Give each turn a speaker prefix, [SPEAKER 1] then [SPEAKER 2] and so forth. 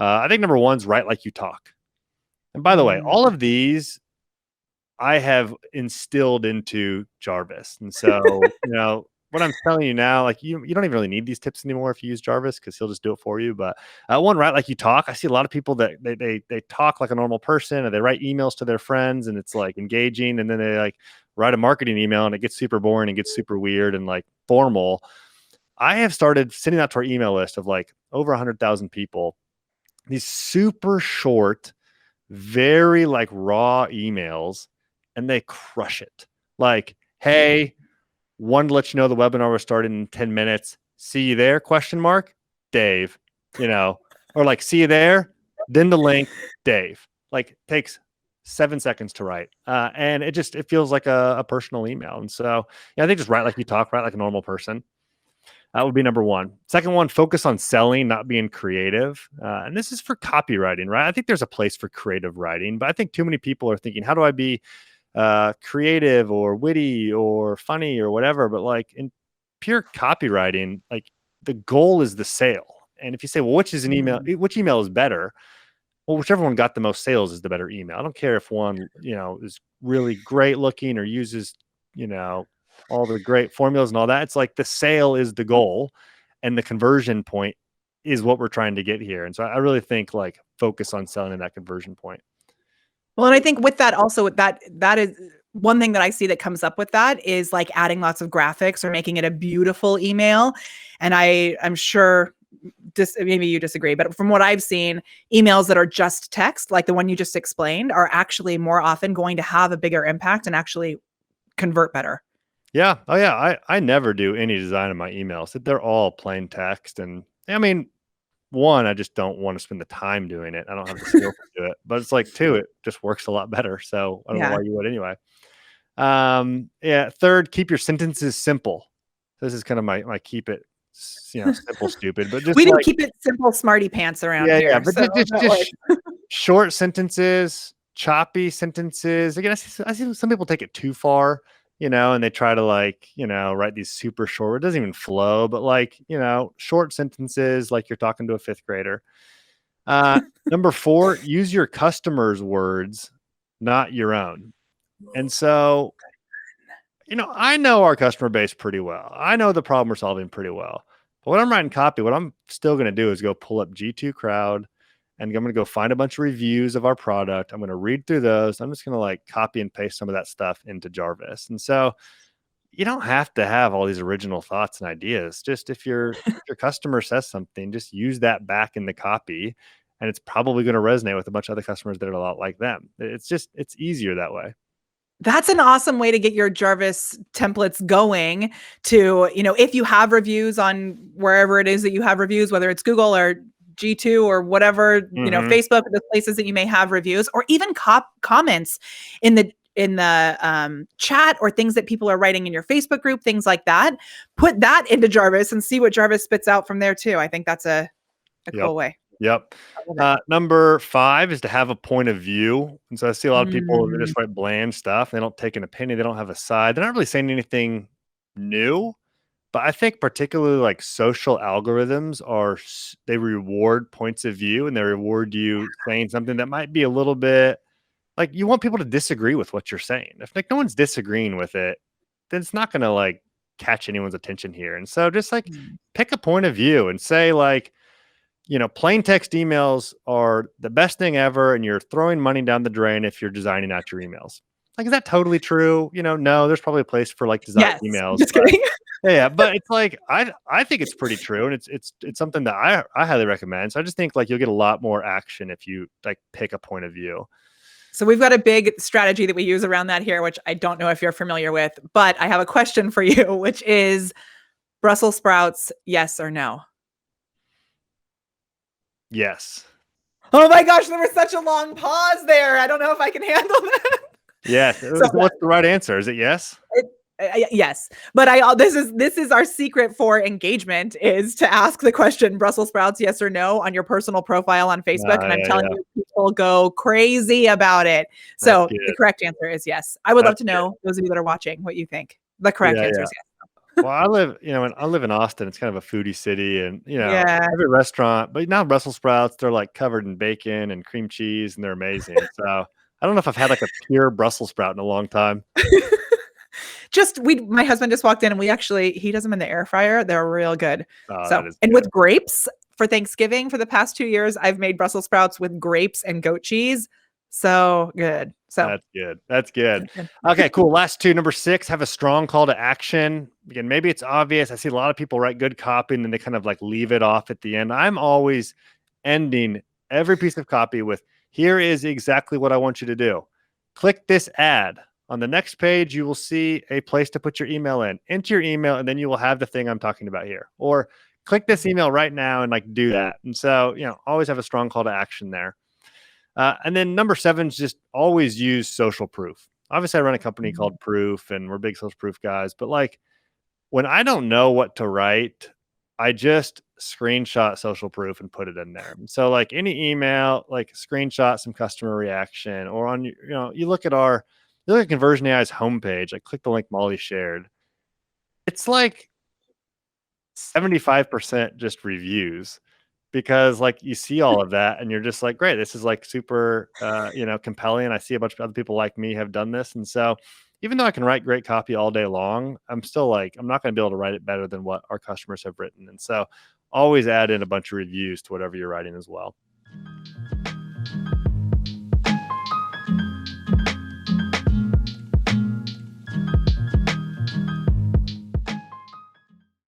[SPEAKER 1] I think number one's write like you talk. And by the way, all of these I have instilled into Jarvis. And so, what I'm telling you now, like you don't even really need these tips anymore if you use Jarvis, because he'll just do it for you. But one, write like you talk. I see a lot of people that they talk like a normal person, or they write emails to their friends and it's like engaging, and then they like write a marketing email and it gets super boring and gets super weird and like formal. I have started sending out to our email list of like over 100,000 people, these super short, very like raw emails, and they crush it. Like, hey, one to let you know the webinar was starting in 10 minutes. See you there? ? Dave, or like, see you there? Then the link, Dave. Like, takes 7 seconds to write. And it feels like a personal email. And so, I think just write like you talk, write like a normal person. That would be number one. Second one, focus on selling, not being creative. And this is for copywriting, right? I think there's a place for creative writing, but I think too many people are thinking, how do I be creative or witty or funny or whatever? But like in pure copywriting, like the goal is the sale. And if you say, well, which email is better? Well, whichever one got the most sales is the better email. I don't care if one, is really great looking or uses, all the great formulas and all that. It's like the sale is the goal and the conversion point is what we're trying to get here. And so I really think like focus on selling in that conversion point.
[SPEAKER 2] Well, and I think with that also, that is one thing that I see that comes up with that is like adding lots of graphics or making it a beautiful email. And I'm sure maybe you disagree, but from what I've seen, emails that are just text, like the one you just explained, are actually more often going to have a bigger impact and actually convert better.
[SPEAKER 1] Yeah. Oh yeah. I never do any design in my emails. They're all plain text. And I mean, one, I just don't want to spend the time doing it. I don't have the skill to do it. But it's like, two, it just works a lot better. So I don't know why you would anyway. Third, keep your sentences simple. This is kind of my keep it, simple, stupid. But just
[SPEAKER 2] we do keep it simple, smarty pants around here.
[SPEAKER 1] Yeah, but just short sentences, choppy sentences. Again, I see some people take it too far. And they try to like, write these super short, it doesn't even flow, but like, short sentences, like you're talking to a fifth grader. Number 4, use your customers' words, not your own. And so, I know our customer base pretty well. I know the problem we're solving pretty well. But when I'm writing copy, what I'm still going to do is go pull up G2 Crowd, and I'm going to go find a bunch of reviews of our product. I'm going to read through those. I'm just going to like copy and paste some of that stuff into Jarvis. And so you don't have to have all these original thoughts and ideas. Just if your customer says something, just use that back in the copy, and it's probably going to resonate with a bunch of other customers that are a lot like them. It's easier that way.
[SPEAKER 2] That's an awesome way to get your Jarvis templates going to, if you have reviews on wherever it is that you have reviews, whether it's Google or G2 or whatever, Facebook, the places that you may have reviews, or even comments in the chat, or things that people are writing in your Facebook group, things like that. Put that into Jarvis and see what Jarvis spits out from there too. I think that's a cool way.
[SPEAKER 1] Yep. Number 5 is to have a point of view. And so I see a lot of people who just write bland stuff. They don't take an opinion. They don't have a side. They're not really saying anything new. But I think particularly like social algorithms they reward points of view, and they reward you saying something that might be a little bit like, you want people to disagree with what you're saying. If like no one's disagreeing with it, then it's not going to like catch anyone's attention here. And so just like pick a point of view and say like, plain text emails are the best thing ever, and you're throwing money down the drain if you're designing out your emails. Like, is that totally true? No, there's probably a place for like design emails.
[SPEAKER 2] Just kidding.
[SPEAKER 1] Yeah, but it's like I think it's pretty true, and it's something that I highly recommend. So I just think like you'll get a lot more action if you like pick a point of view.
[SPEAKER 2] So we've got a big strategy that we use around that here, which I don't know if you're familiar with, but I have a question for you, which is Brussels sprouts, yes or no?
[SPEAKER 1] Yes.
[SPEAKER 2] Oh my gosh, there was such a long pause there. I don't know if I can handle that.
[SPEAKER 1] Yes. What's the right answer? Is it yes?
[SPEAKER 2] Yes, but this is our secret for engagement, is to ask the question Brussels sprouts, yes or no, on your personal profile on Facebook. And I'm telling you, people go crazy about it. So the correct answer is yes. I would love to know, those of you that are watching, what you think. The correct answer is yes.
[SPEAKER 1] Well, I live in Austin. It's kind of a foodie city, and
[SPEAKER 2] Yeah.
[SPEAKER 1] every restaurant. But now Brussels sprouts, they're like covered in bacon and cream cheese, and they're amazing. So I don't know if I've had like a pure Brussels sprout in a long time.
[SPEAKER 2] My husband just walked in and he does them in the air fryer. They're real good.
[SPEAKER 1] Oh,
[SPEAKER 2] So,
[SPEAKER 1] that is
[SPEAKER 2] and
[SPEAKER 1] good.
[SPEAKER 2] with grapes for Thanksgiving for the past 2 years, I've made Brussels sprouts with grapes and goat cheese. So good. So
[SPEAKER 1] That's good. That's good. Okay, cool. Last two. Number 6, have a strong call to action. Again, maybe it's obvious. I see a lot of people write good copy and then they kind of like leave it off at the end. I'm always ending every piece of copy with, here is exactly what I want you to do. Click this ad. On the next page, you will see a place to put your email in. Enter your email, and then you will have the thing I'm talking about here. Or click this email right now and like do that. And so, always have a strong call to action there. And then number 7 is just always use social proof. Obviously, I run a company called Proof, and we're big social proof guys. But like when I don't know what to write, I just screenshot social proof and put it in there. So like any email, like screenshot some customer reaction, or on you look at Conversion AI's homepage. Like click the link Molly shared. It's like 75% just reviews, because like you see all of that and you're just like, great, this is like super compelling. I see a bunch of other people like me have done this. And so even though I can write great copy all day long, I'm still like, I'm not going to be able to write it better than what our customers have written. And so always add in a bunch of reviews to whatever you're writing as well.